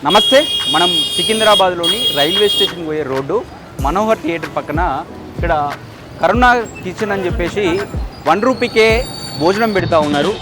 నమస్తే. మనం సికింద్రాబాద్లోని railway station పోయే రోడ్డు మనోహర్ థియేటర్ పక్కన ఇక్కడ కరుణా కిచెన్ అని చెప్పేసి 1 రూపీకే భోజనం పెడతా ఉన్నారు.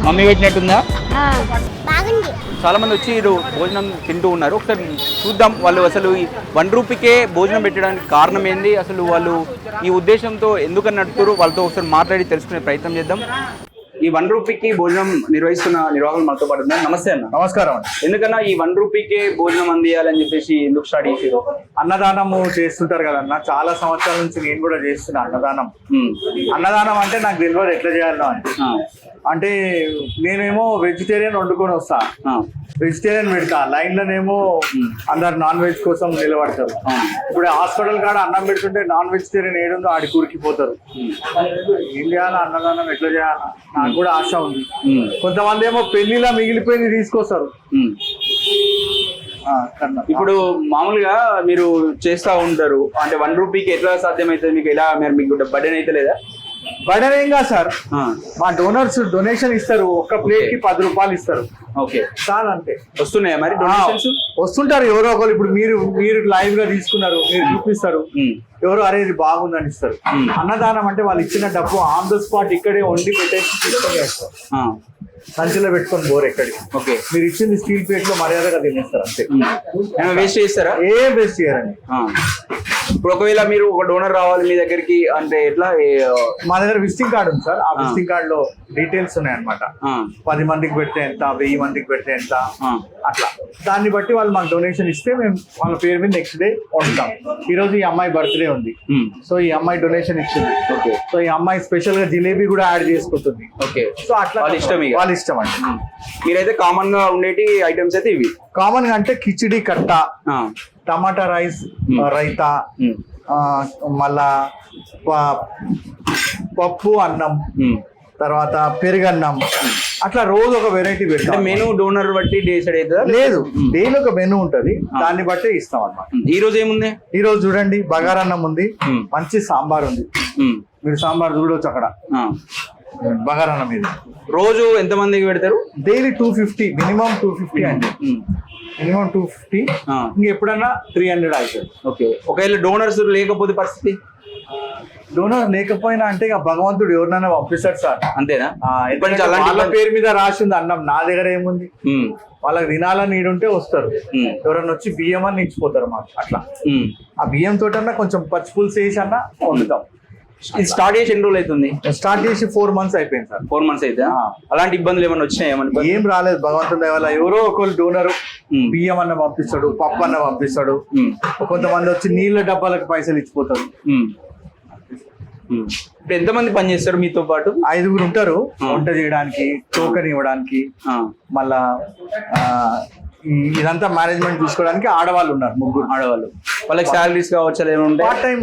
మమ్మీ పెట్టినట్టుందా? చాలా మంది వచ్చి భోజనం తింటూ ఉన్నారు. ఒకసారి చూద్దాం వాళ్ళు అసలు ఈ 1 రూపీకే భోజనం పెట్టడానికి కారణం ఏంది, అసలు వాళ్ళు ఈ ఉద్దేశంతో ఎందుకని నడుపుతారు, వాళ్ళతో ఒకసారి మాట్లాడి తెలుసుకునే ప్రయత్నం చేద్దాం. ఈ 1 రూపీకి భోజనం నిర్వహిస్తున్న నిర్వాహకులు మనతో పాటు ఉన్నారు. నమస్తే అన్న. నమస్కారం అండి. ఎందుకన్నా ఈ 1 రూపీకే భోజనం అందియాలని చెప్పేసి ఎందుకు స్టార్ట్ చేసారు? అన్నదానము చేస్తుంటారు కదన్న, చాలా సంవత్సరాల నుంచి నేను కూడా చేస్తున్నా అన్నదానం. అన్నదానం అంటే నాకు తెలియదు ఎట్లా చేయాలో అంటే నేనేమో వెజిటేరియన్ వండుకొని వస్తా, వెజిటేరియన్ పెడతా, లైన్లోనేమో అందరు నాన్ వెజ్ కోసం నిలబడతారు. ఇప్పుడు హాస్పిటల్ కాడ అన్నం పెడుతుంటే నాన్ వెజిటేరియన్ ఏడుందో ఆడి కూరికిపోతారు. ఏం చేయాలా, అన్నదానం ఎట్లా చేయాలా నాకు కూడా ఆశ ఉంది. కొంతమంది ఏమో పెళ్లిలా మిగిలిపోయింది తీసుకొస్తారు. ఇప్పుడు మామూలుగా మీరు చేస్తా ఉంటారు అంటే 1 రూపీకి ఎట్లా సాధ్యమవుతుంది మీకు? ఎలా మీకు బర్డెన్ అయితే లేదా? బర్డెన్ ఏం కాదు సార్, మా డోనర్స్ డొనేషన్ ఇస్తారు, ఒక్క ప్లేట్ కి 10 రూపాయలు ఇస్తారు. ఓకే చాలు అంతే. వస్తున్నాయా మరి డొనేషన్స్? వస్తుంటారు ఎవరో ఒకరు. ఇప్పుడు మీరు లైవ్ గా తీసుకున్నారు, మీరు చూపిస్తారు, ఎవరు అరే ఇది బాగుందని ఇస్తారు. అన్నదానం అంటే వాళ్ళు ఇచ్చిన డబ్బు ఆన్ ద స్పాట్ ఇక్కడే వండి పెట్టేసి తీసుకొని వేస్తారు, సంచిలో పెట్టుకొని బోర్ ఎక్కడికి. ఓకే, మీరు ఇచ్చింది స్టీల్ ప్లేట్ లో మర్యాదగా తినేస్తారు అంతే. వేస్ట్ చేస్తారా? ఏం వేస్ట్ చేయరండి. ఇప్పుడు ఒకవేళ మీరు ఒక డోనర్ రావాలి మీ దగ్గరికి అంటే ఎట్లా? మా దగ్గర విజిటింగ్ కార్డు ఉంది సార్, ఆ విజిటింగ్ కార్డు లో డీటెయిల్స్ ఉన్నాయి అనమాట. 10 మందికి పెడితే ఎంత, 1000 మందికి పెడితే ఎంత, అట్లా దాన్ని బట్టి వాళ్ళు మాకు డొనేషన్ ఇస్తే మేము వాళ్ళ పేరు మీద నెక్స్ట్ డే వండుతాం. ఈ రోజు ఈ అమ్మాయి బర్త్డే ఉంది, సో ఈ అమ్మాయి డొనేషన్ ఇచ్చింది. ఓకే, సో ఈ అమ్మాయి స్పెషల్ గా జిలేబీ కూడా యాడ్ చేసుకుంటుంది. ఓకే, సో అట్లా వాళ్ళ ఇష్టం అండి. మీరైతే కామన్ గా ఉండేటి ఐటమ్స్ అయితే ఇవి. కామన్ గా అంటే కిచిడి కట్ట, టమాటా రైస్, రైతా, మళ్ళా పప్పు అన్నం, తర్వాత పెరుగన్నం, అట్లా రోజు ఒక వెరైటీ పెడతాం. మెనూ డోనర్ బట్టి డిసైడ్ అవుతుందా? లేదు, డైలీ ఒక మెనూ ఉంటది, దాన్ని బట్టి ఇస్తాం అన్నమాట. ఈ రోజు ఏముంది? ఈ రోజు చూడండి బగారన్నం ఉంది, మంచి సాంబార్ ఉంది. మీరు సాంబార్ చూడవచ్చు అక్కడ. బగారన్నం ఇది రోజు ఎంత మందికి పెడతారు? డైలీ 250, మినిమం 250 అండి, మినిమం 250. ఇంకెప్పుడన్నా 300 అవుతుంది. ఓకే, ఒకవేళ డోనర్స్ లేకపోతే పరిస్థితి? డోనర్ లేకపోయినా అంటే ఇక భగవంతుడు ఎవరినైనా పంపిస్తాడు సార్, అంతేనా? వాళ్ళ పేరు మీద రాసింది అన్నం, నా దగ్గర ఏముంది? వాళ్ళకి తినాలని నీడు ఉంటే వస్తారు, ఎవరన్నా వచ్చి బియ్యం అని ఇచ్చిపోతారు మాకు. అట్లా ఆ బియ్యం తోటన్నా కొంచెం పచ్చిపులుసు వేసి అన్నా వండుతాం. ఇది స్టార్ట్ చేసి ఎన్ని రోజులు అవుతుంది? స్టార్ట్ చేసి 4 months అయిపోయింది సార్. 4 months అయితే అలాంటి ఇబ్బందులు ఏమైనా వచ్చినాయి? ఏం రాలేదు భగవంతుని దయ వల్ల. ఎవరో ఒకరు డోనరు బియ్యం అన్న పంపిస్తాడు, పప్పు అన్న పంపిస్తాడు, కొంతమంది వచ్చి నీళ్ళ డబ్బాలకు పైసలు ఇచ్చిపోతారు. ఇప్పుడు ఎంతమంది పని చేస్తారు మీతో పాటు? 5 ఉంటారు వంట చేయడానికి, టోకెన్ ఇవ్వడానికి, మళ్ళా ఇదంతా మేనేజ్మెంట్ చూసుకోవడానికి ఆడవాళ్ళు ఉన్నారు, 3 ఆడవాళ్ళు. వాళ్ళకి శాలరీస్ కావచ్చు, ఏమైనా పార్ట్ టైం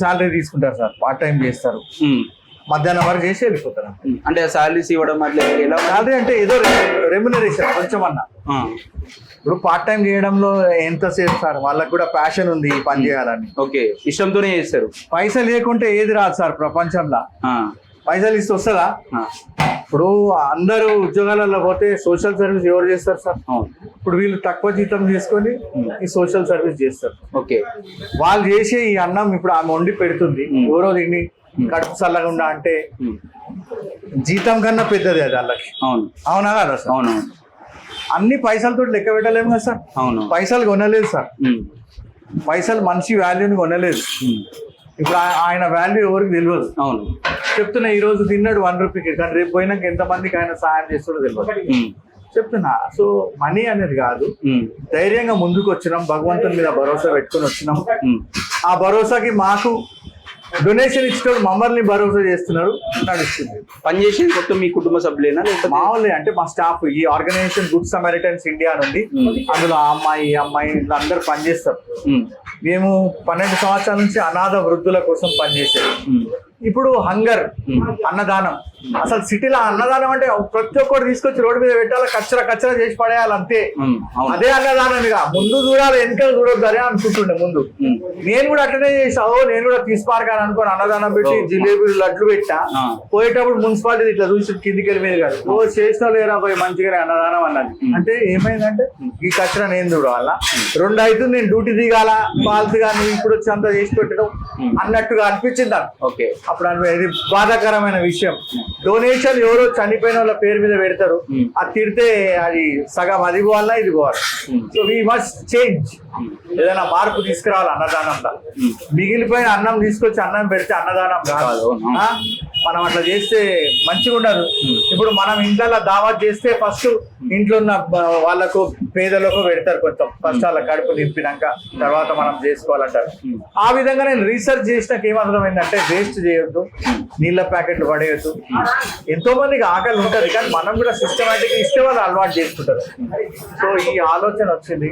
శాలరీ తీసుకుంటారు సార్, పార్ట్ టైం చేస్తారు, మధ్యాహ్నం వరకు చేసి వెళ్ళిపోతారు. అంటే శాలరీస్ ఇవ్వడం అట్లా ఎలా? శాలరీ అంటే ఏదో రెమ్యునరేషన్ కొంచెం అన్నా. ఇప్పుడు పార్ట్ టైం చేయడంలో ఎంత సేపు సార్, వాళ్ళకి కూడా ప్యాషన్ ఉంది పని చేయాలని. ఓకే, ఇష్టంతోనే చేస్తారు. పైసలు లేకుంటే ఏది రాదు సార్ ప్రపంచంలో. పైసలు ఇస్తే వస్తుందా? ఇప్పుడు అందరూ ఉద్యోగాలలో పోతే సోషల్ సర్వీస్ ఎవరు చేస్తారు సార్? ఇప్పుడు వీళ్ళు తక్కువ జీతం చేసుకొని ఈ సోషల్ సర్వీస్ చేస్తారు. ఓకే, వాళ్ళు చేసే ఈ అన్నం ఇప్పుడు ఆమె వండి పెడుతుంది, ఎవరో దీన్ని కడుపు చల్లకుండా అంటే జీతం కన్నా పెద్దది అది వాళ్ళకి. అవునా కదా సార్? అవునవును. అన్ని పైసలతో లెక్క పెట్టలేము కదా సార్. అవును, పైసలు కొనలేదు సార్, పైసలు మనిషి వాల్యూని కొనలేదు. ఇప్పుడు ఆయన వాల్యూ ఎవరికి తెలియదు. అవును, చెప్తున్నా ఈ రోజు తిన్నాడు 1 రూపీకి, కానీ రేపు పోయినాక ఎంతమందికి ఆయన సహాయం చేస్తాడో తెలియదు. చెప్తున్నా. సో మనీ అనేది కాదు, ధైర్యంగా ముందుకు వచ్చినాం, భగవంతుని మీద భరోసా పెట్టుకుని వచ్చినాం. ఆ భరోసాకి మాకు డొనేషన్ ఇచ్చిన మమ్మల్ని భరోసా చేస్తున్నారు, నడుస్తుంది. పనిచేసేది మొత్తం మీ కుటుంబ సభ్యులేనా లేకపోతే మామూలు అంటే మా స్టాఫ్ ఈ ఆర్గనైజేషన్ గుడ్ సమారిటన్స్ ఇండియా నుండి అందులో ఆ అమ్మాయి ఈ అమ్మాయి అందరు పనిచేస్తారు. మేము 12 సంవత్సరాల నుంచి అనాథ వృద్ధుల కోసం పనిచేసాము. ఇప్పుడు హంగర్ అన్నదానం, అసలు సిటీలో అన్నదానం అంటే ప్రతి ఒక్కటి తీసుకొచ్చి రోడ్డు మీద పెట్టాలి, కచ్చరా చేసి పడేయాలి అంతే. అదే అన్నదానంగా ముందు చూడాలి, వెనక చూడొద్దు అదే అనుకుంటుండే ముందు. నేను కూడా అట్లనే చేసావు, నేను కూడా తీసుకుపారగాని అనుకోని అన్నదానం పెట్టి జిలేబీలు లడ్లు పెట్టా. పోయేటప్పుడు మున్సిపాలిటీ ఇట్లా చూసి కిందికి వెళ్ళి మీద కాదు, ఓ చేసినా లేరా పోయి మంచిగానే అన్నదానం అన్నది. అంటే ఏమైందంటే ఈ కచ్చరా నేను చూడాలా, 2 అవుతుంది నేను డ్యూటీ దిగాల, పాల్తుగా నువ్వు ఇప్పుడు వచ్చి అంతా చేసి పెట్టడం అన్నట్టుగా అనిపించింది నాకు. ఓకే, అప్పుడు ఇది బాధాకరమైన విషయం. డొనేషన్ ఎవరో చనిపోయిన వాళ్ళ పేరు మీద పెడతారు, అది తిడితే అది సగం అది పోవాలా ఇది పోవాలి. సో వీ మస్ట్ చేంజ్, ఏదైనా మార్పు తీసుకురావాలి అన్నదానంలో. మిగిలిపోయిన అన్నం తీసుకొచ్చి అన్నం పెడితే అన్నదానం కాదు. మనం అట్లా చేస్తే మంచిగా ఉండదు. ఇప్పుడు మనం ఇంట్లో దావత్ చేస్తే ఫస్ట్ ఇంట్లో ఉన్న వాళ్ళకు పేదలకు పెడతారు, కొంచెం ఫస్ట్ వాళ్ళ కడుపు నింపినాక తర్వాత మనం చేసుకోవాలంటారు. ఆ విధంగా నేను రీసెర్చ్ చేసినాక ఏమర్థమైందంటే వేస్ట్ చేయొద్దు, నీళ్ళ ప్యాకెట్లు పడేయద్దు. ఎంతో మందికి ఆకలి ఉంటది కానీ మనం కూడా సిస్టమేటిక్ ఇస్తే వాళ్ళు అలవాటు చేసుకుంటారు. సో ఈ ఆలోచన వచ్చింది.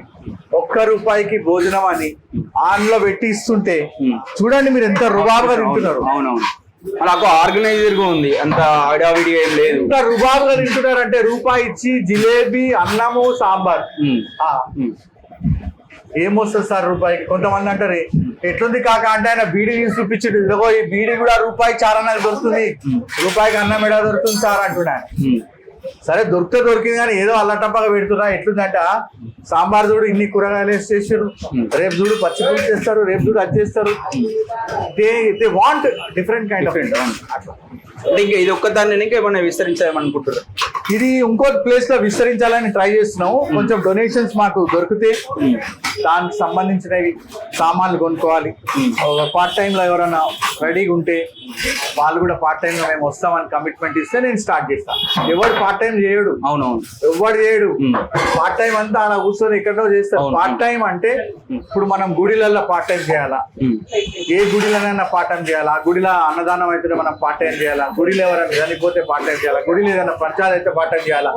₹1 భోజనం అని ఆన్లో పెట్టి ఇస్తుంటే చూడండి మీరు ఎంత రుబాబుగా తింటున్నారు. అవునవును, నాకు ఆర్గనైజర్ గా ఉంది, అంత ఆడావిడిగా ఏం లేదు. ఇంకా రుబాబుగా తింటున్నారు అంటే రూపాయి ఇచ్చి జిలేబీ, అన్నము, సాంబార్. ఏమొస్తుంది సార్ రూపాయికి? కొంతమంది అంటారు ఎట్లుంది కాక అంటే ఆయన బీడీ తీసి చూపించాడు, ఇదిగో ఈ బీడీ కూడా ₹1 దొరుకుతుంది, రూపాయికి అన్నం ఎడా దొరుకుతుంది సార్ అంటున్నాను. సరే దొరికింది కానీ ఏదో అల్లటప్పగా పెడుతున్నా. ఎట్లుందంట సాంబార్ చూడు ఇన్ని కూరగాయలు వేసి చేసారు, రేపు చూడు పచ్చిపులుసు చేస్తారు, రేపు చూడు అది చేస్తారు. They want different kind of అట్లా. అంటే ఇంకా ఇది ఒక్కదాన్ని ఇంకా ఏమైనా విస్తరించాలనుకుంటున్నారు? ఇది ఇంకో ప్లేస్ లో విస్తరించాలని ట్రై చేస్తున్నాము. కొంచెం డొనేషన్స్ మాకు దొరికితే దానికి సంబంధించినవి సామాన్లు కొనుక్కోవాలి. పార్ట్ టైం లో ఎవరైనా రెడీగా ఉంటే వాళ్ళు కూడా పార్ట్ టైం లో మేము వస్తామని కమిట్మెంట్ ఇస్తే నేను స్టార్ట్ చేస్తాను. ఎవరు పార్ట్ టైం చేయడు, అవునవును ఎవరు చేయడు. పార్ట్ టైం అంతా అలా కూర్చొని ఎక్కడో చేస్తారు. పార్ట్ టైం అంటే ఇప్పుడు మనం గుడిలలో పార్ట్ టైం చేయాలా, ఏ గుడిలోనైనా పార్ట్ టైం చేయాలా. ఆ గుడిలో అన్నదానం అయితే మనం పార్ట్ టైం చేయాలా, గుడిలో ఎవరైనా చనిపోతే పార్ట్ టైం చేయాలా, గుడిలో ఏదైనా పంచాయతీ అయితే పార్ట్ టైం చేయాలా.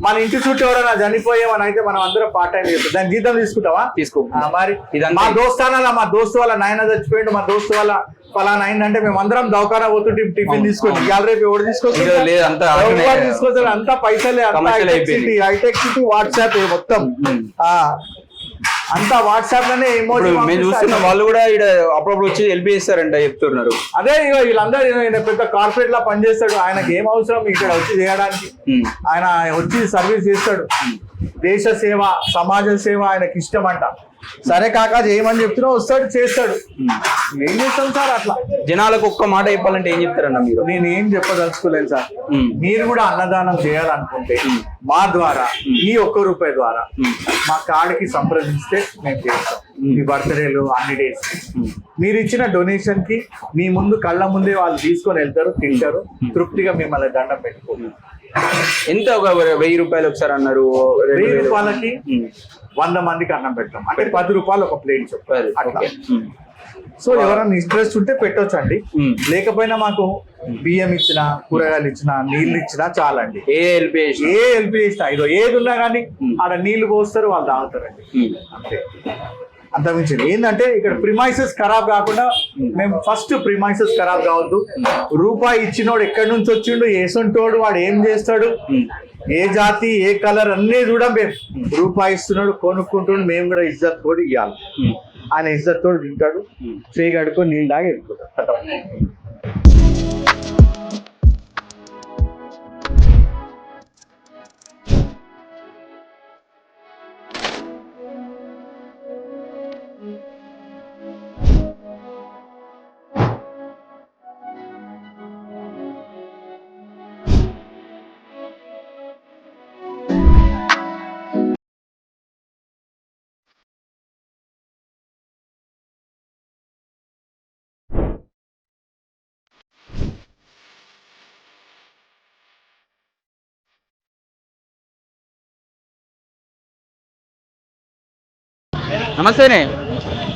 మన ఇంటి చుట్టూ ఎవరైనా చనిపోయేమని అయితే మనం అందరం పార్ట్ టైం చేస్తాం. దాని జీతం తీసుకుంటావా? తీసుకో. మరి మా దోస్తానాల మా దోస్తు వాళ్ళ నాయన చచ్చిపోయిండు, మా దోస్తు వాళ్ళ ఫలానా అయిందంటే మేము అందరం దవాఖానా పోతుంటే టిఫిన్ తీసుకొని ఇవాళ రేపు ఎవరు తీసుకొస్తారు? అంతా పైసలే, హైటెక్ సిటీ, వాట్సాప్ మొత్తం అంతా వాట్సాప్ లోనే. మేము చూస్తున్న వాళ్ళు కూడా ఇక్కడ అప్పుడప్పుడు వచ్చి హెల్ప్ చేస్తారంట చెప్తున్నారు. అదే వీళ్ళందరూ పెద్ద కార్పొరేట్ లా పనిచేస్తాడు, ఆయనకి ఏం అవసరం ఇక్కడ వచ్చి చేయడానికి? ఆయన వచ్చి సర్వీస్ చేస్తాడు. దేశ సేవ, సమాజ సేవ ఆయనకి ఇష్టం అంట. సరే కాకా చేయమని చెప్తున్నా, వస్తాడు చేస్తాడు. ఏం చేస్తాం సార్ అట్లా? జనాలకు ఒక్క మాట చెప్పాలంటే ఏం చెప్తారన్న మీరు? నేను ఏం చెప్పదలుచుకోలేను సార్. మీరు కూడా అన్నదానం చేయాలనుకుంటే మా ద్వారా ఈ ₹1 ద్వారా మా కార్డుకి సంప్రదిస్తే మేము చేస్తాం. మీ బర్త్డేలు అన్ని డేస్ మీరు ఇచ్చిన డొనేషన్ కి మీ ముందు కళ్ళ ముందే వాళ్ళు తీసుకొని వెళ్తారు, తింటారు, తృప్తిగా మిమ్మల్ని దండం పెట్టుకుంటారు. ఎంత? ఒక ₹1000 ఒకసారి అన్నారు. ₹1000కి 100 మందికి అన్నం పెట్టాం అంటే ₹10 ఒక ప్లేట్ చెప్పారు అట్లా. సో ఎవరైనా ఇంట్రెస్ట్ ఉంటే పెట్టొచ్చు అండి. లేకపోయినా మాకు బియ్యం ఇచ్చినా, కూరగాయలు ఇచ్చినా, నీళ్లు ఇచ్చినా చాలండి. ఏ హెల్ప్ చేసినా ఇదో ఏది ఉన్నా కానీ ఆడ నీళ్లు పోస్తారు, వాళ్ళు తాగుతారండి అంతే. అంతమించింది ఏంటంటే ఇక్కడ ప్రిమైసెస్ ఖరాబ్ కాకుండా మేము ఫస్ట్ ప్రిమైసెస్ ఖరాబ్ కావద్దు. రూపాయి ఇచ్చినోడు ఎక్కడి నుంచి వచ్చిండు, ఏసంటోడు, వాడు ఏం చేస్తాడు, ఏ జాతి, ఏ కలర్ అన్నీ కూడా మేము రూపాయి ఇస్తున్నాడు, కొనుక్కుంటుండు, మేము కూడా ఇజ్జత్ తోడు ఇవ్వాలి. ఆయన ఇజ్జత్ తోడు తింటాడు, చేయి కడుకొని నీళ్ళు దాకా వెళ్ళిపోతాడు. నమస్తేనే,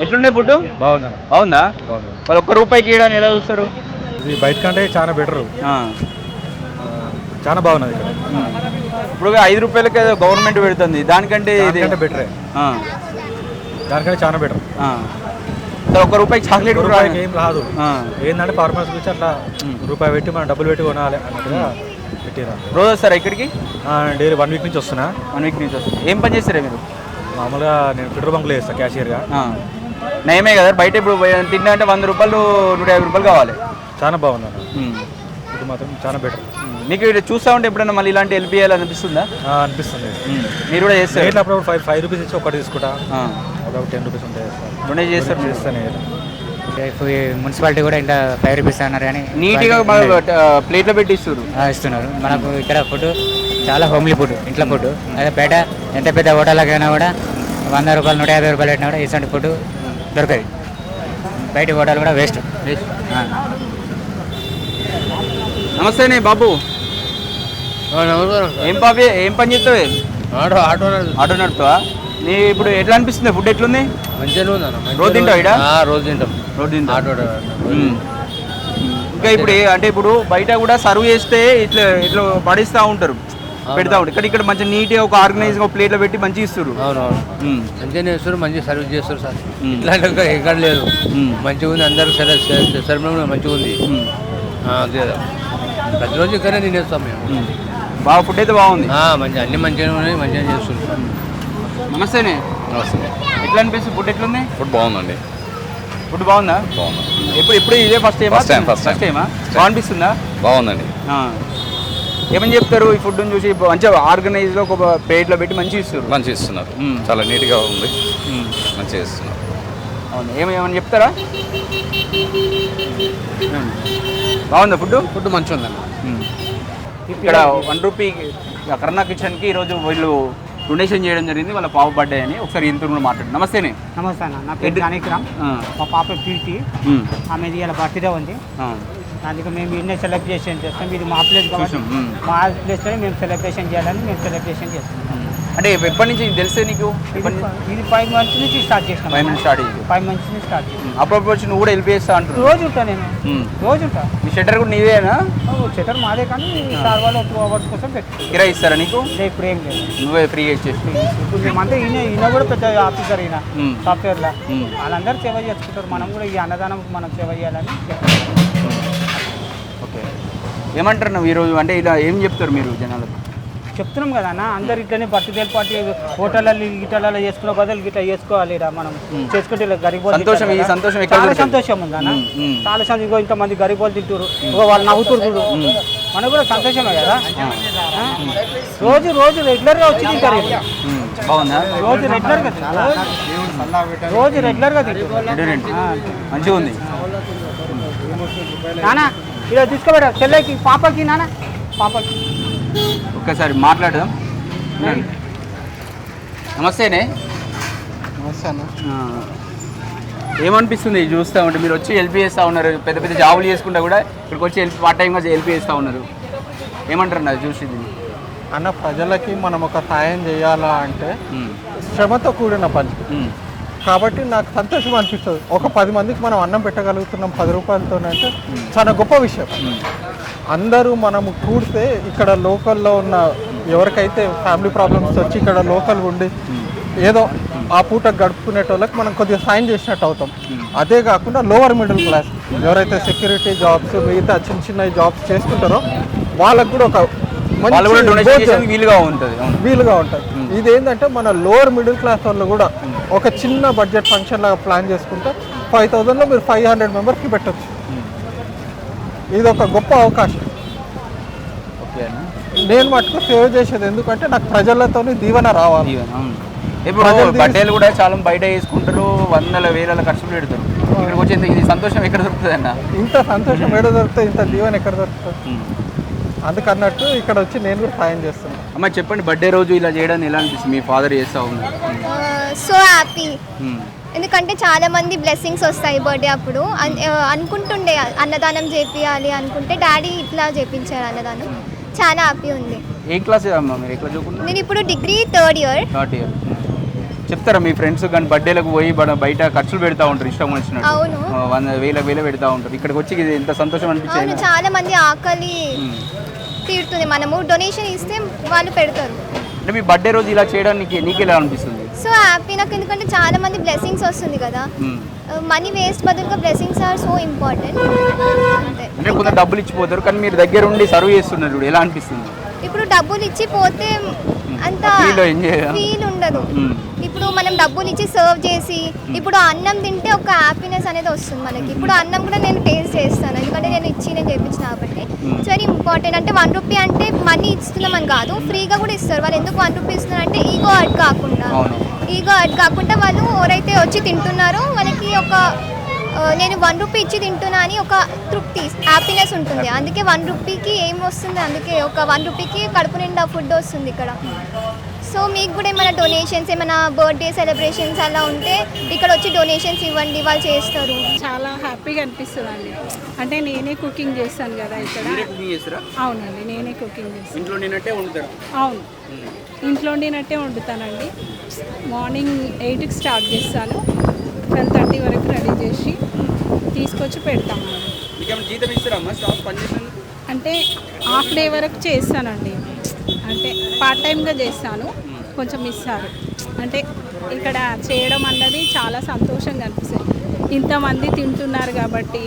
ఎట్లుండే ఫుడ్? బాగుందా? బాగుందా? వాళ్ళు ఒక్క రూపాయికి ఇవ్వడానికి ఎలా చూస్తారు? ఇది బయట కంటే చాలా బెటర్, చాలా బాగున్నది ఇక్కడ. ఇప్పుడు 5 రూపాయలకి గవర్నమెంట్ పెడుతుంది, దానికంటే ఇది బెటరే, దానికంటే చాలా బెటర్. ఒక్క రూపాయికి చాక్లెట్ కూడా ఏం రాదు. ఏంటంటే ఫార్మర్స్ గురించి అట్లా రూపాయి పెట్టి మనం డబ్బులు పెట్టి కొనాలి అన్నట్టుగా పెట్టిరా. రోజు వస్తారా ఇక్కడికి? డైలీ 1 వీక్ నుంచి వస్తున్నా. 1 వీక్ నుంచి వస్తున్నా. ఏం పని చేస్తారా మీరు? మామూలుగా నేను పెట్రోల్ బంక్లో చేస్తాను క్యాషియర్గా. నయమే కదా, బయట ఇప్పుడు తిన్నా అంటే 100 రూపాయలు 150 రూపాయలు కావాలి. చాలా బాగుంది అన్న, ఇది మాత్రం చాలా బెటర్. మీకు ఇక్కడ చూస్తూ ఉంటే ఎప్పుడైనా మళ్ళీ ఇలాంటి హెల్ప్ చేయాలనిపిస్తుందా? అనిపిస్తుంది. మీరు కూడా చేస్తారు? అప్పుడు 5 రూపీస్ ఇచ్చి ఒకటి తీసుకుంటా, ఒక 10 రూపీస్ ఉంటాయి. డొనేట్ చేస్తారు? చేస్తాను. మున్సిపాలిటీ కూడా ఇంట్లో 5 రూపీస్ అన్నారు కానీ నీట్గా ప్లేట్లో పెట్టి ఇస్తున్నారు. మనకు ఇక్కడ ఫుడ్ చాలా హోమ్లీ ఫుడ్, ఇంట్లో ఫుడ్. అదే బయట ఎంత పెద్ద హోటల్కైనా కూడా 100 రూపాయలు 150 రూపాయలు పెట్టినా కూడా ఇటువంటి ఫుడ్ దొరకదు. బయట హోటల్ కూడా వేస్ట్. నమస్తేనే బాబు. ఏం బాబు, ఏం పని చేస్తావే? ఆటో నడుపుతావా? నీ ఇప్పుడు ఎట్లా అనిపిస్తుంది? ఫుడ్ ఎట్లుంది? మంచిగా ఉందన్న. రోజు తింటావు ఇక్కడ? రోజు తింటాం. ఇంకా ఇప్పుడు అంటే ఇప్పుడు బయట కూడా సర్వ్ చేస్తే ఇట్లా ఇట్లా పడిస్తూ ఉంటారు, పెడతా ఉంటారు. ఇక్కడ మంచిగా నీట్గా ఒక ఆర్గనైజ్ ఒక ప్లేట్లో పెట్టి మంచిగా ఇస్తారు. అవునవును, మంచిగా చేస్తారు, మంచిగా సర్వీస్ చేస్తారు సార్. ఇట్లా ఎక్కడ లేదు, మంచిగా ఉంది. అందరూ సర్వీస్ మంచిగా ఉంది. ప్రతిరోజు ఇక్కడనే తినేస్తాం మేము. బాగా ఫుడ్ అయితే బాగుంది, మంచిగా అన్ని మంచిగా ఉన్నాయి, మంచిగా చేస్తున్నాం. నమస్తేనే. నమస్తే. ఎట్లా అనిపిస్తుంది? ఫుడ్ ఎట్లుంది? ఫుడ్ బాగుందండి. ఫుడ్ బాగుందా? బాగుంది. ఎప్పుడు ఇదే ఫస్ట్ టైమా? బాగా అనిపిస్తుందా? బాగుందండి. ఏమని చెప్తారు ఈ ఫుడ్ చూసి? మంచిగా ఆర్గనైజ్గా ఒక ప్లేట్లో పెట్టి మంచిగా ఇస్తారు. మంచిగా ఇస్తున్నారు, చాలా నీట్గా ఉంది, మంచిగా ఇస్తున్నారు. అవును, ఏమని చెప్తారా? బాగుందా ఫుడ్? ఫుడ్ మంచిగా ఉందండి. ఇక్కడ 1 రూపీ కరుణా కిచెన్కి ఈరోజు వీళ్ళు డొనేషన్ చేయడం జరిగింది, వాళ్ళ పాప బర్త్డే అని. ఒకసారి ఇంతలో మాట్లాడు. నమస్తేనే. నమస్తే అన్న, నా పేరు జానకిరామ్. మా పాప కీర్తి, ఆమెది ఇలా బర్త్డే ఉంది. అందుకే మేము ఇన్నే సెలబ్రేషన్ చేస్తాం. ఇది మా ప్లేస్ కాబట్టి మా ప్లేస్లో మేము సెలబ్రేషన్ చేయాలని మేము సెలబ్రేషన్ చేస్తాం. అంటే ఎప్పటి నుంచి తెలిసే నీకు? ఇది 5 months నుంచి స్టార్ట్ చేస్తాం. 5 months స్టార్ట్ చేసి 5 months నుంచి స్టార్ట్ చేస్తాం. అప్పుడప్పుడు వచ్చి నువ్వు కూడా హెల్ప్ చేస్తా అంటారు? రోజు ఉంటా నేను, రోజు ఉంటా. మీ షట్టర్ కూడా నీదేనా? షట్టర్ మాదే, కానీ సార్ వాళ్ళు 2 hours కోసం పెట్టి కిరాయి ఇస్తారా నీకు? ఇప్పుడు ఏం లేదు, నువ్వే ఫ్రీగా ఇచ్చేసి. ఇప్పుడు మేమంటే ఈయన కూడా పెద్ద ఆఫీసర్, ఈయన సాఫ్ట్వేర్లో. వాళ్ళందరూ సేవ చేసుకుంటారు, మనం కూడా ఈ అన్నదానం మనం సేవ చేయాలని. ఓకే, ఏమంటారు నువ్వు ఈరోజు? అంటే ఇలా ఏం చెప్తారు మీరు జనాలకు? చెప్తున్నాం కదా అన్న, అందరు ఇట్లనే బర్త్డే పార్టీ హోటళ్ళలో గిటలలో చేసుకున్న బదులు గిట్లా చేసుకోవాలి. మనం చేసుకుంటే గరీబోలు సంతోషం, ఈ సంతోషం చాలా సంతోషం ఉంది అన్న, చాలా సంతోషం. ఇగో ఇంతమంది గరీబోలు తింటారు, ఇగో వాళ్ళు నవ్వుతురు, మనకు కూడా సంతోషమే కదా. రోజు రెగ్యులర్గా వచ్చి తింటారు. బాగుందా? రోజు రెగ్యులర్గా తింటారు, మంచిగా ఉంది. నాన్న ఇలా తీసుకోబెట్టారు చెల్లెకి, పాపకి. నాన్న పాపకి ఒక్కసారి మాట్లాడదాం. నమస్తేనే. నమస్తే అన్న. ఏమనిపిస్తుంది చూస్తూ ఉంటే? మీరు వచ్చి హెల్ప్ చేస్తూ ఉన్నారు, పెద్ద పెద్ద జాబులు చేసుకుంటా కూడా ఇక్కడికి వచ్చి పార్ట్ టైంగా హెల్ప్ చేస్తూ ఉన్నారు. ఏమంటారు నాకు చూసి? అన్న, ప్రజలకి మనం ఒక సాయం చేయాలా అంటే శ్రమతో కూడిన పని కాబట్టి నాకు సంతోషం అనిపిస్తుంది. ఒక 10 మందికి మనం అన్నం పెట్టగలుగుతున్నాం 10 రూపాయలతోనంటే చాలా గొప్ప విషయం. అందరూ మనము కూడితే ఇక్కడ లోకల్లో ఉన్న ఎవరికైతే ఫ్యామిలీ ప్రాబ్లమ్స్ వచ్చి ఇక్కడ లోకల్ ఉండి ఏదో ఆ పూట గడుపుకునేటోళ్ళకి మనం కొద్దిగా సాయం చేసినట్టు అవుతాం. అదే కాకుండా లోవర్ మిడిల్ క్లాస్ ఎవరైతే సెక్యూరిటీ జాబ్స్ మిగతా చిన్న చిన్న జాబ్స్ చేసుకుంటారో వాళ్ళకు కూడా ఒక వీలుగా ఉంటుంది. ఇదేంటంటే మన లోవర్ మిడిల్ క్లాస్ వాళ్ళు కూడా ఒక చిన్న బడ్జెట్ ఫంక్షన్ లాగా ప్లాన్ చేసుకుంటే 5000లో మీరు 500 మెంబర్స్కి పెట్టచ్చు. ఇది ఒక గొప్ప అవకాశం. నేను మటుకు సేవ్ చేసేది ఎందుకంటే నాకు ప్రజలతో దీవెన రావాలి. ఇప్పుడు బట్టలు కూడా చాలా బయట వేసుకుంటారు, 100,000 ఖర్చులు పెడతారు. ఇక్కడికి వచ్చి ఇది సంతోషం ఎక్కడ దొరుకుతుంది అన్న? ఇంత సంతోషం ఎక్కడ దొరుకుతుంది, ఇంత దీవెన ఎక్కడ దొరుకుతుంది? అందుకన్నట్టు ఇక్కడ వచ్చి నేను కూడా సాయం చేస్తున్నాను. అమ్మ చెప్పండి, బర్త్డే రోజు ఇలా చేయడానికి ఎలా అనిపిస్తుంది? మీ ఫాదర్ చేస్తా ఉన్నారు. సో హ్యాపీ, ఎందుకంటే చాలా మంది బ్లెస్సింగ్స్ వస్తాయి బర్త్డే అప్పుడు. అనుకుంటుండే అన్నదానం చేపియాలి అనుకుంటే డాడీ ఇట్లా చేపించారు అన్నదానం. చాలా హ్యాపీ ఉంది. ఏ క్లాస్ అమ్మా మీరు? ఎట్లా చదువుకుంటున్నారు? నేను ఇప్పుడు డిగ్రీ థర్డ్ ఇయర్. చెప్తారా మీ ఫ్రెండ్స్ కానీ బర్త్డేలకు పోయి బయట ఖర్చులు పెడతా ఉంటారు ఇష్టం వచ్చినట్టు అవును 100,000 పెడతా ఉంటారు. ఇక్కడికి వచ్చి ఇది ఎంత సంతోషం అనిపించింది. అవును చాలా మంది ఆకలి తీరుతుంది, మనము డొనేషన్ ఇస్తే వాళ్ళు పెడతారు. అంటే మీ బర్త్డే రోజు ఇలా చేయడానికి నీకు ఎలా అనిపిస్తుంది? సో హ్యాపీ నాకు, ఎందుకంటే చాలా మంది బ్లెస్సింగ్స్ వస్తుంది కదా, మనీ వేస్ట్ బదులుగా బ్లెస్సింగ్స్ ఆర్ సో ఇంపార్టెంట్. అంటే కొంత డబ్బులు ఇచ్చిపోతారు కానీ మీరు దగ్గర ఉండి సర్వ్ చేస్తున్నారు, ఎలా అనిపిస్తుంది? ఇప్పుడు డబ్బులు ఇచ్చి పోతే అంత ఫీల్ ఉండదు. ఇప్పుడు మనం డబ్బులు ఇచ్చి సర్వ్ చేసి ఇప్పుడు అన్నం తింటే ఒక హ్యాపీనెస్ అనేది వస్తుంది మనకి. ఇప్పుడు అన్నం కూడా నేను టేస్ట్ చేస్తాను, ఎందుకంటే నేను చేయించిన కాబట్టి. It's very important. అంటే 1 రూపీ అంటే మనీ ఇస్తున్నామని కాదు, ఫ్రీగా కూడా ఇస్తారు. వాళ్ళు ఎందుకు 1 రూపీ ఇస్తున్నారు అంటే ఈగో అడ్ కాకుండా వాళ్ళు ఎవరైతే వచ్చి తింటున్నారో వాళ్ళకి ఒక నేను 1 రూపీ ఇచ్చి తింటున్నా అని ఒక తృప్తి, హ్యాపీనెస్ ఉంటుంది. అందుకే 1 రూపీకి ఏం వస్తుంది, అందుకే ఒక 1 రూపీకి కడుపు నిండా ఫుడ్ వస్తుంది ఇక్కడ. సో మీకు కూడా ఏమైనా డొనేషన్స్, ఏమైనా బర్త్డే సెలబ్రేషన్స్ అలా ఉంటే ఇక్కడ వచ్చి డొనేషన్స్ ఇవ్వండి, వాళ్ళు చేస్తారు. చాలా హ్యాపీగా అనిపిస్తుంది అండి. అంటే నేనే కుకింగ్ చేస్తాను కదా ఇక్కడ. అవునండి, నేనే కుకింగ్ చేస్తాను. ఇంట్లో నేనట్టే వండుతారు? అవును, ఇంట్లో నేనట్టే వండుతానండి. మార్నింగ్ 8కి స్టార్ట్ చేస్తాను, 12:30 వరకు రెడీ చేసి తీసుకొచ్చి పెడతామండి. అంటే హాఫ్ డే వరకు చేస్తానండి, అంటే పార్ట్ టైమ్గా చేస్తాను, కొంచెం ఇస్తారు. అంటే ఇక్కడ చేయడం అన్నది చాలా సంతోషంగా అనిపిస్తుంది, ఇంతమంది తింటున్నారు కాబట్టి.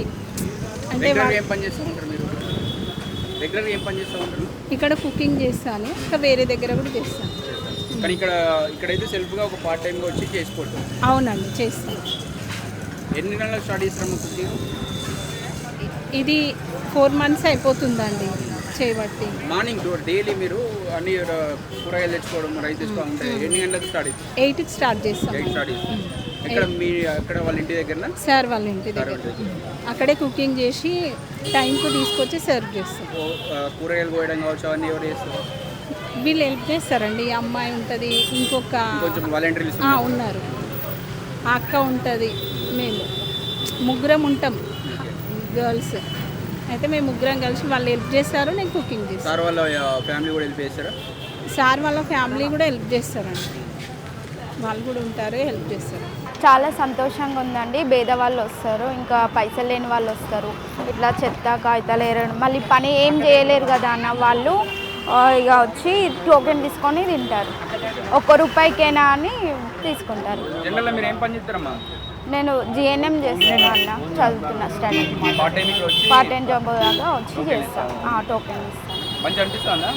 అంటే ఇక్కడ కుకింగ్ చేస్తాను, ఇంకా వేరే దగ్గర కూడా చేస్తాను. కానీ ఇక్కడైతే సెల్ఫ్గా ఒక పార్ట్ టైంగా వచ్చి చేసుకోవచ్చు. అవునండి, చేస్తాను. ఎన్ని నెలలు స్టార్ట్ చేస్తాము కుకింగ్? ఇది 4 months అయిపోతుందండి చేయబట్టి. మార్నింగ్ డైలీ మీరు అన్ని కూరగాయలు తెచ్చుకోవడం, రైస్ తెచ్చుకోవడం ఉంటాయి. ఎన్ని గంటలకు స్టార్ట్ అవుతుంది? 8కి స్టార్ట్ చేస్తాం. ఎక్కడ వాళ్ళ ఇంటి దగ్గర? సార్ వాళ్ళ ఇంటి దగ్గర అక్కడే కుకింగ్ చేసి టైంకు తీసుకొచ్చి సర్వ్ చేస్తాం. కూరగాయలు కోయడం కావచ్చు అవన్నీ ఎవరు చేస్తారు? వీళ్ళు హెల్ప్ చేస్తారండి. ఈ అమ్మాయి ఉంటుంది, ఇంకొక ఉన్నారు, ఆ అక్క ఉంటుంది, మేము ముగ్గురం ఉంటాం గర్ల్స్. అయితే మేము ముగ్గురం కలిసి వాళ్ళు హెల్ప్ చేస్తారు, నేను కుకింగ్ చేస్తాను. సార్ వాళ్ళ ఫ్యామిలీ కూడా హెల్ప్ చేస్తారా? సార్ వాళ్ళ ఫ్యామిలీ కూడా హెల్ప్ చేస్తారండి, వాళ్ళు కూడా ఉంటారు, హెల్ప్ చేస్తారు. చాలా సంతోషంగా ఉందండి. పేదవాళ్ళు వస్తారు, ఇంకా పైసలు లేని వాళ్ళు వస్తారు, ఇట్లా చెత్త కాగితాలు ఏరడం, మళ్ళీ పని ఏం చేయలేరు కదా అన్న వాళ్ళు ఇక వచ్చి టోకెన్ తీసుకొని తింటారు. 1 రూపాయికైనా అని తీసుకుంటారు. మీరు ఏం పని చేస్తారమ్మా? నేను GNM చేస్తున్నా అన్న, చదువుతున్నా, స్టడీ పార్ట్ టైం జాబ్ లాగా వచ్చి చేస్తాను, టోకెన్ ఇస్తాను.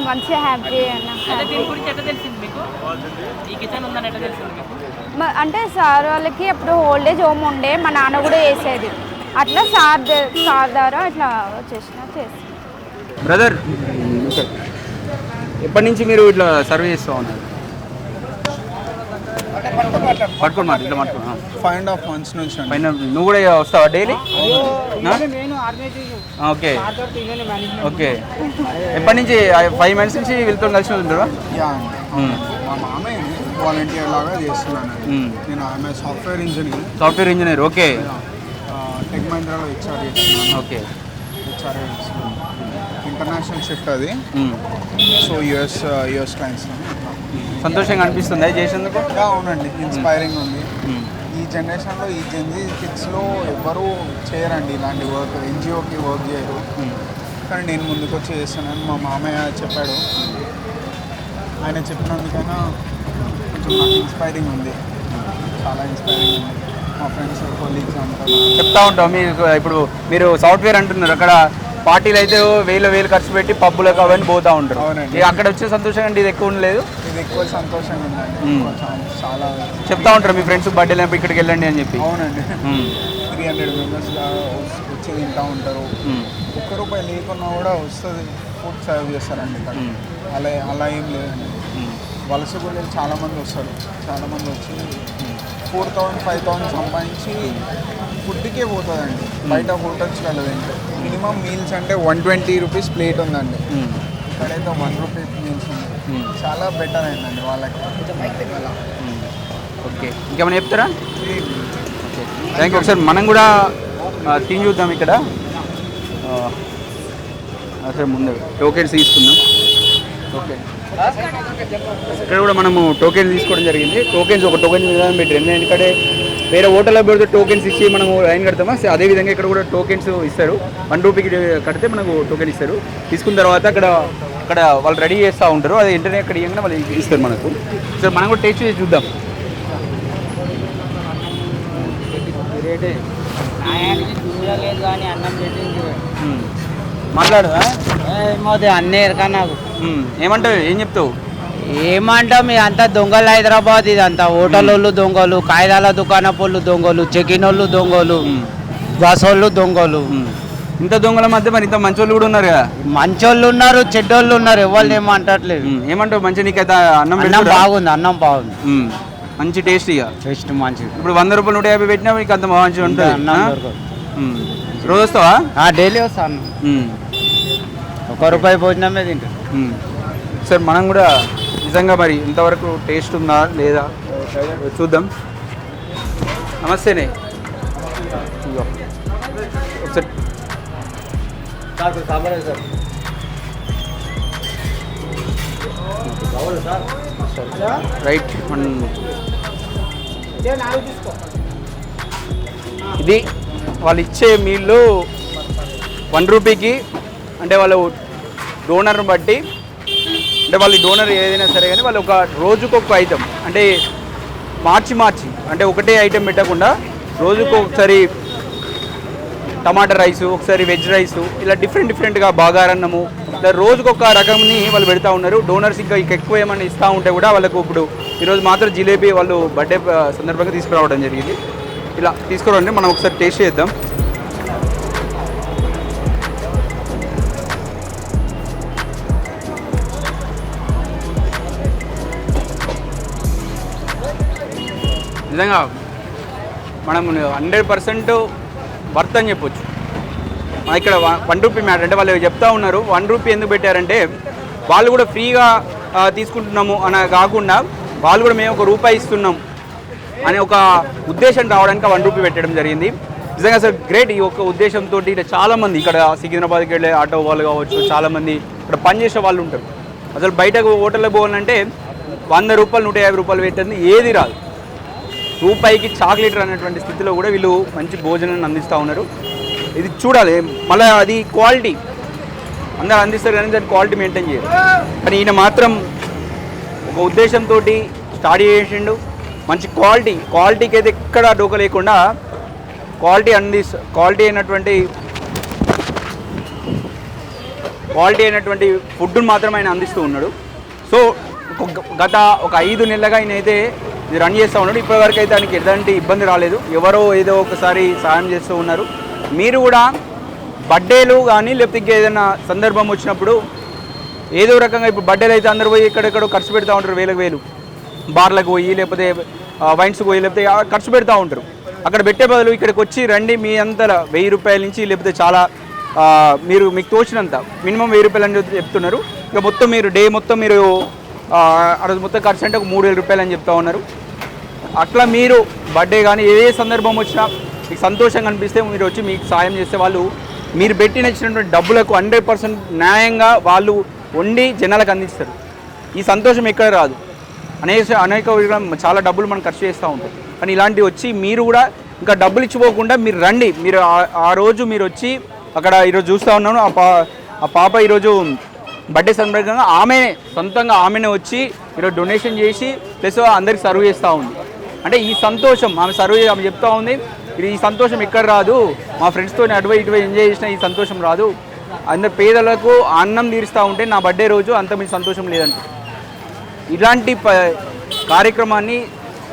మంచిగా హ్యాపీ అన్న. అంటే సార్ వాళ్ళకి అప్పుడు ఓల్డేజ్ హోమ్ ఉండే, మా నాన్న కూడా వేసేది, అట్లా సార్ ద్వారా ఇట్లా వచ్చేసిన చేస్తాను. బ్రదర్, ఎప్పటి నుంచి మీరు ఇట్లా సర్వ్ చేస్తూ ఉన్నారు? పట్టుకోండి మాట, ఇట్లా పట్టుకో. 5.5 months నుంచి. నువ్వు కూడా వస్తావా డైలీ? Okay okay. ఎప్పటి నుంచి? 5 months నుంచి వీళ్ళతో కలిసి ఉంటారా? మా మామయ్య వాలంటీర్ లాగా చేస్తున్నాను నేను. ఆమె సాఫ్ట్వేర్ ఇంజనీర్. ఓకే. టెక్ మహీంద్రాలో HR చేస్తున్నాను. ఓకే. HR ఇంటర్నేషనల్ షిఫ్ట్ అది. So US clients. సంతోషంగా అనిపిస్తుంది అది చేసేందుకు? అవునండి, ఇన్స్పైరింగ్ ఉంది. ఈ జనరేషన్లో, ఈ జెన్జీ కిడ్స్లో ఎవ్వరూ చేయరండి ఇలాంటి వర్క్, NGOకి వర్క్ చేయరు. కానీ నేను ముందుకు వచ్చి చేస్తున్నాను. మా మామయ్య చెప్పాడు, ఆయన చెప్పినందుకైనా కొంచెం నాకు ఇన్స్పైరింగ్ ఉంది, చాలా ఇన్స్పైరింగ్ ఉంది. మా ఫ్రెండ్స్, కొలీగ్స్ అంతా చెప్తా ఉంటాం. ఇప్పుడు మీరు సాఫ్ట్వేర్ అంటున్నారు, అక్కడ పార్టీలు అయితే వేలు ఖర్చు పెట్టి పబ్బులకు అవన్నీ పోతూ ఉంటారు. అక్కడ వచ్చే సంతోషం అంటే ఇది ఎక్కువ ఉండలేదు? ఇది ఎక్కువ సంతోషంగా ఉందండి. చాలా చెప్తా ఉంటారు మీ ఫ్రెండ్స్ బర్త్డే ఇక్కడికి వెళ్ళండి అని చెప్పి. అవునండి. 300 members వచ్చి తింటూ ఉంటారు. ₹1 లేకున్నా కూడా వస్తుంది, ఫుడ్ సర్వ్ చేస్తారండి ఇక్కడ. అలా ఏం లేదండి. వలస కూడా చాలామంది వస్తారు, చాలామంది వచ్చి 4,000 5,000 సంపాదించి ఫుడ్కే పోతుందండి. బయట హోటల్స్లలో తింటే మినిమం మీల్స్ అంటే 120 రూపీస్ ప్లేట్ ఉందండి. ఇక్కడైతే 1 రూపీ మీల్స్ ఉంది. చాలా బెటర్ అయిందండి వాళ్ళకి. ఓకే, ఇంకేమైనా చెప్తారా? Thank you. ఒకసారి మనం కూడా తిని చూద్దాం ఇక్కడ. అసలు ముందు టోకెన్స్ తీసుకుందాం. ఓకే. ఇక్కడ కూడా మనము టోకెన్ తీసుకోవడం జరిగింది. టోకెన్స్ ఒక టోకెన్ విధానం పెట్టారు. ఎందుకంటే వేరే హోటల్లో పెడితే టోకెన్స్ ఇచ్చి మనము లైన్ కడతామా, అదేవిధంగా ఇక్కడ కూడా టోకెన్స్ ఇస్తారు. 1 రూపీకి కడితే మనకు టోకెన్ ఇస్తారు. తీసుకున్న తర్వాత అక్కడ వాళ్ళు రెడీ చేస్తూ ఉంటారు. అది వెంటనే అక్కడ ఇవ్వగానే వాళ్ళు ఇస్తారు మనకు. సో మనం కూడా టేస్ట్ చేసి చూద్దాం. చూడలేదు కానీ అన్నం మాట్లాడు అన్నీ ఎరకా నాకు. ఏమంటావు, ఏం చెప్తావు? ఏమంటాం, మీ అంతా దొంగలు హైదరాబాద్. ఇదంతా హోటల్ వాళ్ళు దొంగలు, కాయిదాల దుకాణపోళ్ళు దొంగలు, చెకిన్ వాళ్ళు దొంగలు, బస్ వాళ్ళు దొంగలు. ఇంత దొంగల మధ్య మరి ఇంత మంచోళ్ళు కూడా ఉన్నారు కదా. మంచోళ్ళు ఉన్నారు, చెడ్డోళ్ళు ఉన్నారు. ఎవరు ఏమంటట్లేదు. ఏమంటావు? మంచి నీకైతే అన్నం బాగుంది, అన్నం బాగుంది, మంచి టేస్ట్. ఇక టేస్ట్ మంచిది. ఇప్పుడు 100 రూపాయలు 150 పెట్టినా మీకు అంత మంచిగా ఉంటుంది. రోజు వస్తావా? డైలీ వస్తాను. 1 రూపాయి భోజనమే తింటాను. సార్ మనం కూడా నిజంగా మరి ఇంతవరకు టేస్ట్ ఉందా లేదా చూద్దాం. నమస్తేనే. రైట్. ఇది వాళ్ళు ఇచ్చే మీళ్ళు 1 రూపీకి, అంటే వాళ్ళు డోనర్ని బట్టి, అంటే వాళ్ళు డోనర్ ఏదైనా సరే కానీ వాళ్ళు ఒక రోజుకు ఒక ఐటెం, అంటే మార్చి అంటే ఒకటే ఐటెం పెట్టకుండా రోజుకు ఒకసారి టమాటా రైసు, ఒకసారి వెజ్ రైసు, ఇలా డిఫరెంట్గా బాగారన్నము, ఇలా రోజుకొక రకంని వాళ్ళు పెడతా ఉన్నారు. డోనర్స్ ఇంకా ఎక్కువ ఏమైనా ఇస్తూ ఉంటే కూడా వాళ్ళకు ఇప్పుడు ఈరోజు మాత్రం జిలేబీ వాళ్ళు బర్త్డే సందర్భంగా తీసుకురావడం జరిగింది. ఇలా తీసుకురండి, మనం ఒకసారి టేస్ట్ చేద్దాం. నిజంగా మనం 100% వర్త్ అని చెప్పొచ్చు. ఇక్కడ 1 రూపీ మ్యాటర్ అంటే వాళ్ళు చెప్తా ఉన్నారు. 1 రూపీ ఎందుకు పెట్టారంటే వాళ్ళు కూడా ఫ్రీగా తీసుకుంటున్నాము అని కాకుండా వాళ్ళు కూడా మేము 1 రూపాయి ఇస్తున్నాం అనే ఒక ఉద్దేశం రావడానికి 1 రూపీ పెట్టడం జరిగింది. నిజంగా అసలు గ్రేట్. ఈ ఒక ఉద్దేశంతో చాలామంది ఇక్కడ సికింద్రాబాద్కి వెళ్ళే ఆటో వాళ్ళు కావచ్చు, చాలామంది ఇక్కడ పనిచేసే వాళ్ళు ఉంటారు. అసలు బయటకు హోటల్లో పోవాలంటే 100 రూపాయలు 150 రూపాయలు పెట్టింది ఏది రాదు. రూపాయికి చాక్లెట్ అనేటువంటి స్థితిలో కూడా వీళ్ళు మంచి భోజనాన్ని అందిస్తూ ఉన్నారు. ఇది చూడాలి. మళ్ళీ అది క్వాలిటీ అందరూ అందిస్తారు కానీ దాని క్వాలిటీ మెయింటైన్ చేయరు. కానీ ఈయన మాత్రం ఒక ఉద్దేశంతో స్టార్ట్ చేసిండు. మంచి క్వాలిటీకి అయితే ఎక్కడ డోక లేకుండా క్వాలిటీ అయినటువంటి ఫుడ్ను మాత్రం ఆయన అందిస్తూ ఉన్నాడు. సో గత ఒక 5 నెలలుగా ఆయన అయితే ఇది రన్ చేస్తూ ఉన్నాడు. ఇప్పటివరకు అయితే దానికి ఎలాంటి ఇబ్బంది రాలేదు. ఎవరో ఏదో ఒకసారి సాయం చేస్తూ ఉన్నారు. మీరు కూడా బర్త్డేలు కానీ లేకపోతే ఇంకా ఏదైనా సందర్భం వచ్చినప్పుడు ఏదో రకంగా, ఇప్పుడు బర్త్డేలు అయితే అందరూ పోయి ఎక్కడెక్కడో ఖర్చు పెడతా ఉంటారు, వేలకు బార్లకు పోయి లేకపోతే వైన్స్కి పోయి లేకపోతే ఖర్చు పెడతా ఉంటారు. అక్కడ పెట్టే బదులు ఇక్కడికి వచ్చి రండి, మీ అంతలా 1000 రూపాయల నుంచి లేకపోతే చాలా మీకు తోచినంత మినిమం 1000 రూపాయలు అని చెప్తున్నారు. ఇక మొత్తం మీరు డే మొత్తం మీరు ఆ రోజు మొత్తం ఖర్చు అంటే ఒక 3000 రూపాయలు అని చెప్తా ఉన్నారు. అట్లా మీరు బర్త్డే కానీ ఏ సందర్భం వచ్చినా మీకు సంతోషంగా అనిపిస్తే మీరు వచ్చి మీకు సాయం చేస్తే వాళ్ళు మీరు పెట్టినచ్చినటువంటి డబ్బులకు 100% న్యాయంగా వాళ్ళు వండి జనాలకు అందిస్తారు. ఈ సంతోషం ఎక్కడ రాదు. అనేక చాలా డబ్బులు మనం ఖర్చు చేస్తూ ఉంటాం. కానీ ఇలాంటివి వచ్చి మీరు కూడా ఇంకా డబ్బులు ఇచ్చిపోకుండా మీరు రండి. మీరు ఆ రోజు మీరు వచ్చి అక్కడ ఈరోజు చూస్తూ ఉన్నాను, ఆ పాప ఈరోజు బర్త్డే సందర్భంగా సొంతంగా ఆమెనే వచ్చి ఈరోజు డొనేషన్ చేసి ప్లస్ అందరికి సర్వ్ చేస్తూ ఉంది. అంటే ఈ సంతోషం ఆమె చెప్తా ఉంది. ఈ సంతోషం ఎక్కడ రాదు, మా ఫ్రెండ్స్తో అటువై ఇటువై ఎంజాయ్ చేసిన ఈ సంతోషం రాదు. అందరు పేదలకు అన్నం తీరుస్తూ ఉంటే నా బర్త్డే రోజు అంత మీ సంతోషం లేదంట. ఇలాంటి కార్యక్రమాన్ని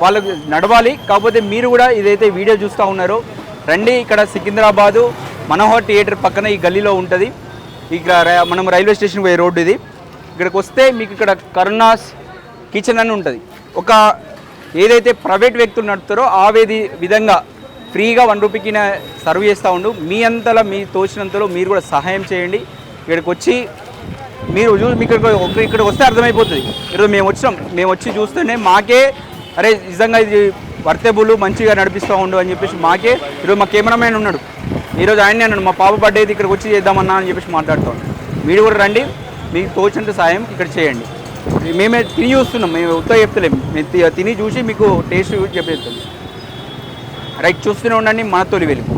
వాళ్ళకు నడవాలి. కాకపోతే మీరు కూడా ఇదైతే వీడియో చూస్తూ ఉన్నారో రండి. ఇక్కడ సికింద్రాబాదు మనోహర్ థియేటర్ పక్కన ఈ గల్లీలో ఉంటుంది. ఇక్కడ మనం రైల్వే స్టేషన్ పోయే రోడ్డు ఇది. ఇక్కడికి వస్తే మీకు ఇక్కడ కరుణాస్ కిచెన్ అని ఉంటుంది. ఒక ఏదైతే ప్రైవేట్ వ్యక్తులు నడుపుతారో ఆ విధంగా ఫ్రీగా 1 రూపీకి సర్వ్ చేస్తూ ఉండు. మీ అంతలో మీ తోచినంతలో మీరు కూడా సహాయం చేయండి. ఇక్కడికి వచ్చి మీరు మీకు ఇక్కడికి వస్తే అర్థమైపోతుంది. ఈరోజు మేము వచ్చి చూస్తేనే మాకే అరే నిజంగా ఇది వర్తబుల్ మంచిగా నడిపిస్తూ ఉండు అని చెప్పేసి మాకే ఈరోజు మా కెమెరామెన్ ఉన్నాడు. ఈరోజు ఆయనే అన్నాడు మా పాప బర్త్డే అయితే ఇక్కడికి వచ్చి చేద్దామన్నా అని చెప్పేసి మాట్లాడుతాం. మీరు కూడా రండి, మీకు తోచినంత సాయం ఇక్కడ చేయండి. మేమే తిని చూస్తున్నాం, మేము ఉత్తగా చెప్తలేము, మేము తిని చూసి మీకు టేస్ట్ చెప్పేస్తాం. రైట్, చూస్తూనే ఉండండి మన తొలి వెలుగు.